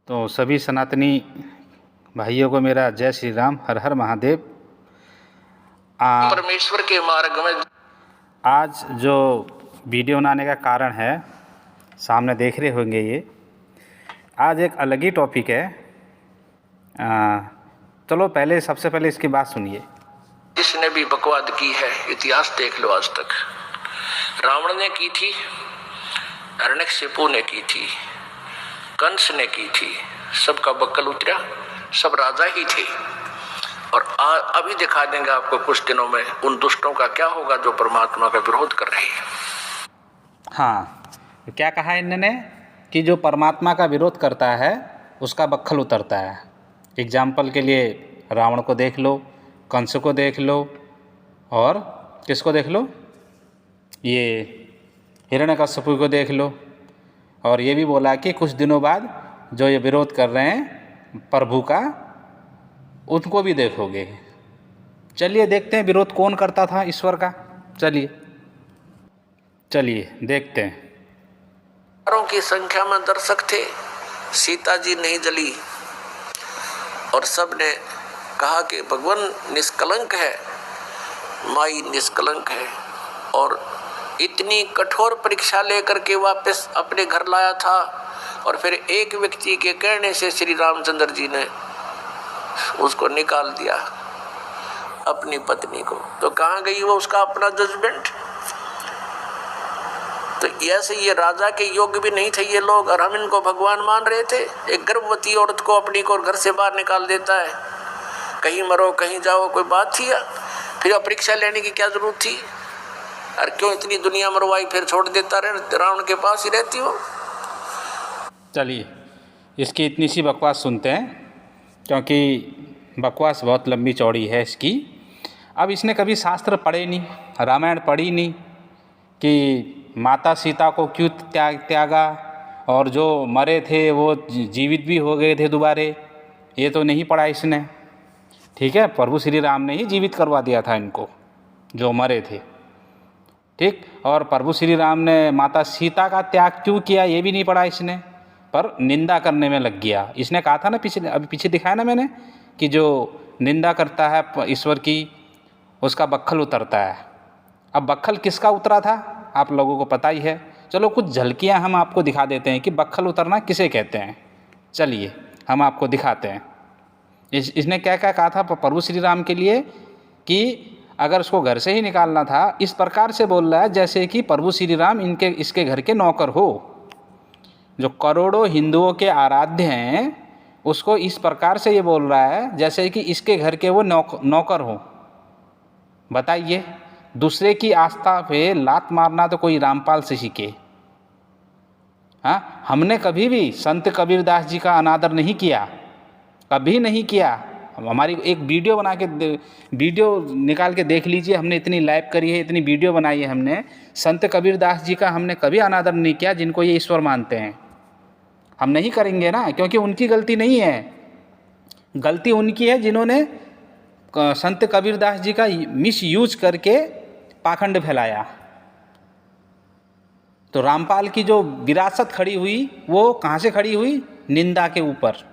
तो सभी सनातनी भाइयों को मेरा जय श्री राम, हर हर महादेव। परमेश्वर के मार्ग में आज जो वीडियो बनाने का कारण है, सामने देख रहे होंगे, ये आज एक अलग ही टॉपिक है। चलो सबसे पहले इसकी बात सुनिए। जिसने भी बकवाद की है, इतिहास देख लो। आज तक रावण ने की थी, हिरण्यकशिपु ने की थी, कंस ने की थी, सबका बक्कल उतरा, सब राजा ही थे। और अभी दिखा देंगे आपको कुछ दिनों में उन दुष्टों का क्या होगा जो परमात्मा का विरोध कर रहे हैं। हाँ, क्या कहा इन्होंने कि जो परमात्मा का विरोध करता है उसका बक्खल उतरता है। एग्जाम्पल के लिए रावण को देख लो, कंस को देख लो, और किसको देख लो, ये हिरण्यकशिपु को देख लो। और ये भी बोला कि कुछ दिनों बाद जो ये विरोध कर रहे हैं प्रभु का, उनको भी देखोगे। चलिए देखते हैं विरोध कौन करता था ईश्वर का। चलिए देखते हैं। की संख्या में दर्शक थे, सीता जी नहीं जली और सब ने कहा कि भगवान निष्कलंक है, माई निष्कलंक है। और इतनी कठोर परीक्षा लेकर के वापस अपने घर लाया था। और फिर एक व्यक्ति के कहने से श्री रामचंद्र जी ने उसको निकाल दिया, अपनी पत्नी को। तो कहाँ गई वो उसका अपना जजमेंट? तो ऐसे ये राजा के योग्य भी नहीं थे ये लोग, और हम इनको भगवान मान रहे थे। एक गर्भवती औरत को अपनी को घर से बाहर निकाल देता है, कहीं मरो कहीं जाओ, कोई बात थी? फिर परीक्षा लेने की क्या जरूरत थी? और क्यों इतनी दुनिया मरवाई, फिर छोड़ देता रहे, रावण के पास ही रहती हो। चलिए इसकी इतनी सी बकवास सुनते हैं, क्योंकि बकवास बहुत लंबी चौड़ी है इसकी। अब इसने कभी शास्त्र पढ़े नहीं, रामायण पढ़ी नहीं कि माता सीता को क्यों त्यागा, और जो मरे थे वो जीवित भी हो गए थे दोबारे, ये तो नहीं पढ़ा इसने। ठीक है, प्रभु श्री राम ने ही जीवित करवा दिया था इनको जो मरे थे। ठीक, और प्रभु श्री राम ने माता सीता का त्याग क्यों किया ये भी नहीं पढ़ा इसने, पर निंदा करने में लग गया। इसने कहा था ना, अभी पीछे दिखाया ना मैंने, कि जो निंदा करता है ईश्वर की उसका बक्खल उतरता है। अब बक्खल किसका उतरा था आप लोगों को पता ही है। चलो कुछ झलकियां हम आपको दिखा देते हैं कि बक्खल उतरना किसे कहते हैं। चलिए हम आपको दिखाते हैं। इसने क्या क्या कहा था प्रभु श्री राम के लिए, कि अगर उसको घर से ही निकालना था, इस प्रकार से बोल रहा है जैसे कि प्रभु श्री राम इसके घर के नौकर हो। जो करोड़ों हिंदुओं के आराध्य हैं उसको इस प्रकार से ये बोल रहा है जैसे कि इसके घर के वो नौकर हो। बताइए, दूसरे की आस्था पे लात मारना तो कोई रामपाल से सीखे। हाँ, हमने कभी भी संत कबीरदास जी का अनादर नहीं किया, कभी नहीं किया। हमारी एक वीडियो बना के, वीडियो निकाल के देख लीजिए, हमने इतनी लाइव करी है, इतनी वीडियो बनाई है हमने। संत कबीरदास जी का हमने कभी अनादर नहीं किया, जिनको ये ईश्वर मानते हैं। हम नहीं करेंगे ना, क्योंकि उनकी गलती नहीं है, गलती उनकी है जिन्होंने संत कबीरदास जी का मिस यूज करके पाखंड फैलाया। तो रामपाल की जो विरासत खड़ी हुई वो कहाँ से खड़ी हुई? निंदा के ऊपर।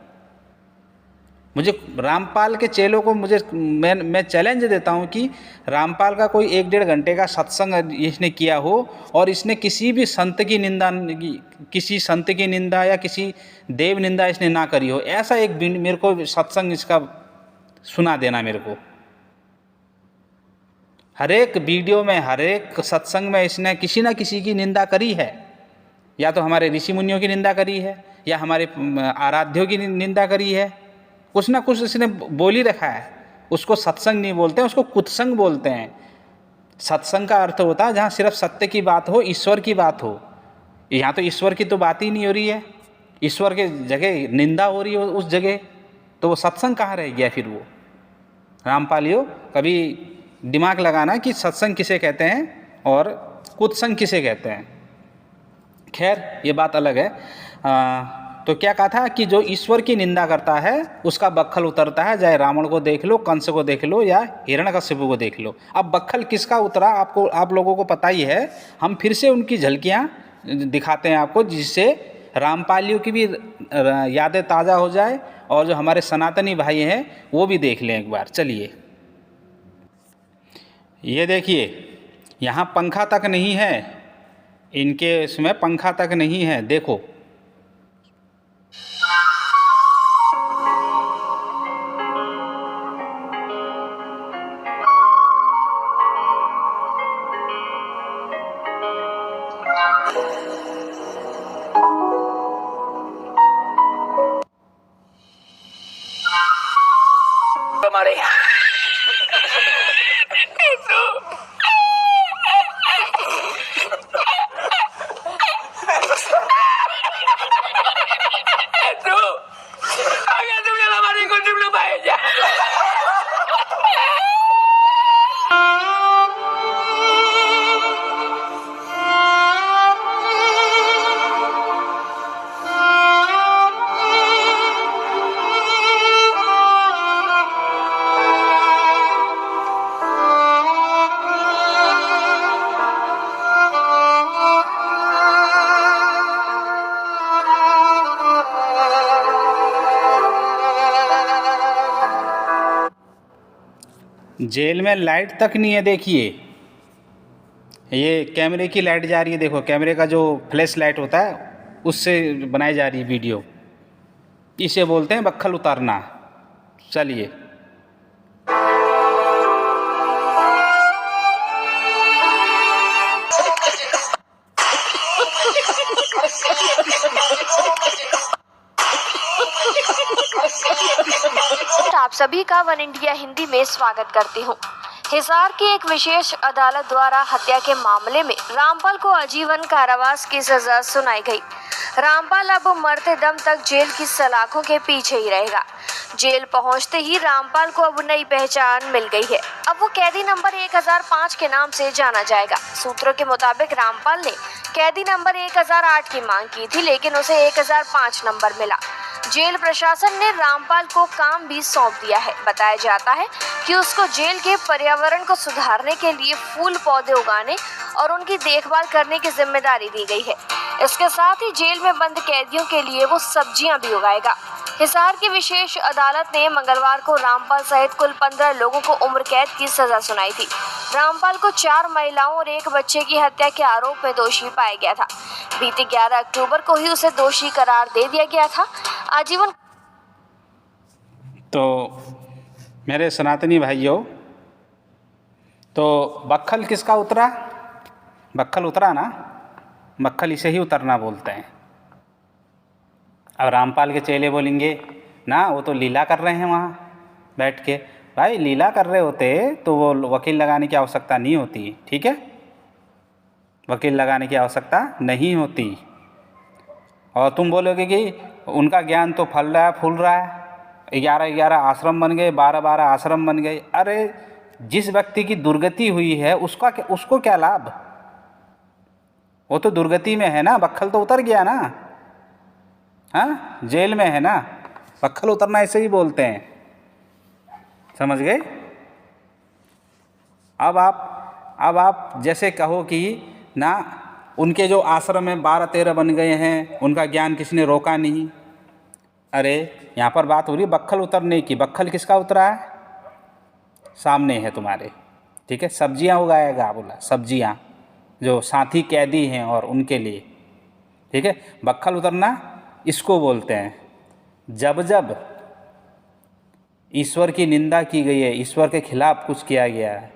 मुझे रामपाल के चेलों को मैं चैलेंज देता हूँ कि रामपाल का कोई 1-1.5 घंटे का सत्संग इसने किया हो और इसने किसी भी संत की निंदा, किसी संत की निंदा या किसी देव निंदा इसने ना करी हो, ऐसा एक मेरे को सत्संग इसका सुना देना मेरे को। हर एक वीडियो में, हर एक सत्संग में इसने किसी ना किसी की निंदा करी है। या तो हमारे ऋषि मुनियों की निंदा करी है, या हमारे आराध्यों की निंदा करी है, कुछ ना कुछ इसने बोल ही रखा है। उसको सत्संग नहीं बोलते हैं, उसको कुत्संग बोलते हैं। सत्संग का अर्थ होता है जहाँ सिर्फ सत्य की बात हो, ईश्वर की बात हो। यहाँ तो ईश्वर की तो बात ही नहीं हो रही है, ईश्वर के जगह निंदा हो रही है उस जगह, तो वो सत्संग कहाँ रह गया फिर? वो रामपालियो कभी दिमाग लगाना कि सत्संग किसे कहते हैं और कुत्संग किसे कहते हैं। खैर ये बात अलग है। तो क्या कहा था कि जो ईश्वर की निंदा करता है उसका बक्खल उतरता है। चाहे रावण को देख लो, कंस को देख लो, या हिरण्यकशिपु को देख लो। अब बक्खल किसका उतरा आप लोगों को पता ही है। हम फिर से उनकी झलकियाँ दिखाते हैं आपको, जिससे रामपालियों की भी यादें ताज़ा हो जाए और जो हमारे सनातनी भाई हैं वो भी देख लें एक बार। चलिए, ये देखिए, यहाँ पंखा तक नहीं है, इनके इसमें पंखा तक नहीं है, देखो। हमारे जेल में लाइट तक नहीं है, देखिए ये कैमरे की लाइट जा रही है, देखो कैमरे का जो फ्लैश लाइट होता है उससे बनाई जा रही है वीडियो। इसे बोलते हैं बक्खल उतारना। चलिए, आप सभी का वन इंडिया हिंदी में स्वागत करती हूँ। हिसार की एक विशेष अदालत द्वारा हत्या के मामले में रामपाल को आजीवन कारावास की सजा सुनाई गई। रामपाल अब मरते दम तक जेल की सलाखों के पीछे ही रहेगा। जेल पहुंचते ही रामपाल को अब नई पहचान मिल गई है। अब वो कैदी नंबर 1005 के नाम से जाना जाएगा। सूत्रों के मुताबिक रामपाल ने कैदी नंबर 1008 की मांग की थी, लेकिन उसे 1005 नंबर मिला। जेल प्रशासन ने रामपाल को काम भी सौंप दिया है। बताया जाता है कि उसको जेल के पर्यावरण को सुधारने के लिए फूल पौधे उगाने और उनकी देखभाल करने की जिम्मेदारी दी गई है। इसके साथ ही जेल में बंद कैदियों के लिए वो सब्जियां भी उगाएगा। हिसार की विशेष अदालत ने मंगलवार को रामपाल सहित कुल 15 लोगों को उम्र कैद की सजा सुनाई थी। रामपाल को 4 महिलाओं और 1 बच्चे की हत्या के आरोप में दोषी पाया गया था। बीते 11 अक्टूबर को ही उसे दोषी करार दे दिया गया था। आजीवन। तो मेरे सनातनी भाइयों, तो बक्खल किसका उतरा? बक्खल उतरा ना, बक्खल इसे ही उतरना बोलते हैं। अब रामपाल के चेले बोलेंगे ना वो तो लीला कर रहे हैं वहाँ बैठ के। भाई लीला कर रहे होते तो वो वकील लगाने की आवश्यकता नहीं होती, ठीक है, वकील लगाने की आवश्यकता नहीं होती। और तुम बोलोगे कि उनका ज्ञान तो फल रहा है, फूल रहा है, 11 आश्रम बन गए, 12 आश्रम बन गए। अरे जिस व्यक्ति की दुर्गति हुई है उसको क्या लाभ? वो तो दुर्गति में है ना, बक्खल तो उतर गया ना, हाँ जेल में है ना। बक्खल उतरना ऐसे ही बोलते हैं, समझ गए? अब आप जैसे कहो कि ना उनके जो आश्रम में 12-13 बन गए हैं, उनका ज्ञान किसी ने रोका नहीं। अरे यहाँ पर बात हो रही है बक्खल उतरने की। बक्खल किसका उतरा है? सामने है तुम्हारे, ठीक है। सब्जियाँ उगाएगा बोला, सब्जियाँ जो साथी कैदी हैं और उनके लिए, ठीक है। बक्खल उतरना इसको बोलते हैं। जब जब ईश्वर की निंदा की गई है, ईश्वर के खिलाफ कुछ किया गया है,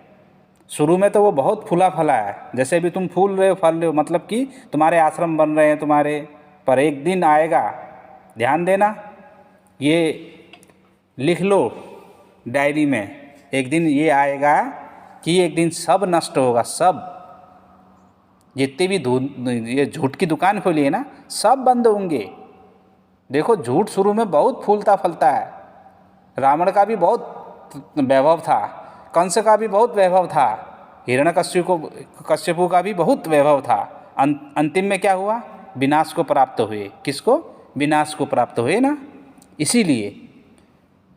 शुरू में तो वो बहुत फूला फला है, जैसे भी तुम फूल रहे हो फल रहे हो, मतलब कि तुम्हारे आश्रम बन रहे हैं तुम्हारे, पर एक दिन आएगा, ध्यान देना, ये लिख लो डायरी में, एक दिन ये आएगा कि एक दिन सब नष्ट होगा, सब जितने भी ये झूठ की दुकान खोली है ना, सब बंद होंगे। देखो झूठ शुरू में बहुत फूलता फलता है। रावण का भी बहुत वैभव था, कंस का भी बहुत वैभव था, हिरण्यकश्यपु का भी बहुत वैभव था। अंतिम में क्या हुआ? विनाश को प्राप्त हुए। किसको? विनाश को प्राप्त हुए ना। इसीलिए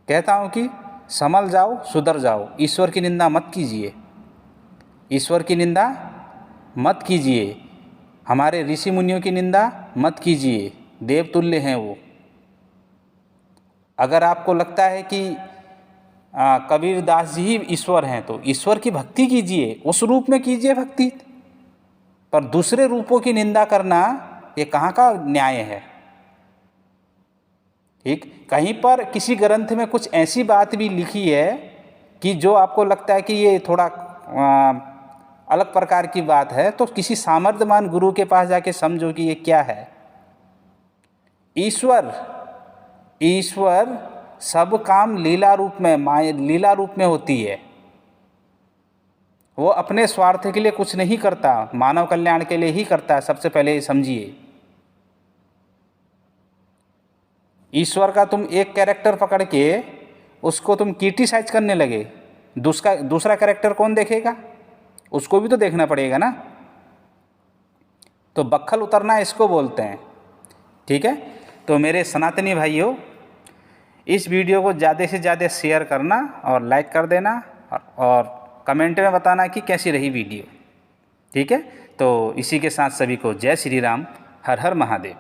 कहता हूँ कि संभल जाओ, सुधर जाओ, ईश्वर की निंदा मत कीजिए, ईश्वर की निंदा मत कीजिए, हमारे ऋषि मुनियों की निंदा मत कीजिए, देवतुल्य हैं वो। अगर आपको लगता है कि कबीर दास जी ही ईश्वर हैं तो ईश्वर की भक्ति कीजिए, उस रूप में कीजिए भक्ति, पर दूसरे रूपों की निंदा करना ये कहाँ का न्याय है। ठीक, कहीं पर किसी ग्रंथ में कुछ ऐसी बात भी लिखी है कि जो आपको लगता है कि ये थोड़ा अलग प्रकार की बात है, तो किसी सामर्थ्यवान गुरु के पास जाके समझो कि ये क्या है। ईश्वर सब काम लीला रूप में, लीला रूप में होती है। वो अपने स्वार्थ के लिए कुछ नहीं करता, मानव कल्याण के लिए ही करता है। सबसे पहले ये समझिए। ईश्वर का तुम एक कैरेक्टर पकड़ के उसको तुम क्रिटिसाइज करने लगे, दूसरा कैरेक्टर कौन देखेगा? उसको भी तो देखना पड़ेगा ना। तो बक्खल उतरना इसको बोलते हैं। ठीक है, तो मेरे सनातनी भाइयों, इस वीडियो को ज़्यादा से ज़्यादा शेयर करना और लाइक कर देना और कमेंट में बताना कि कैसी रही वीडियो। ठीक है, तो इसी के साथ सभी को जय श्री राम, हर हर महादेव।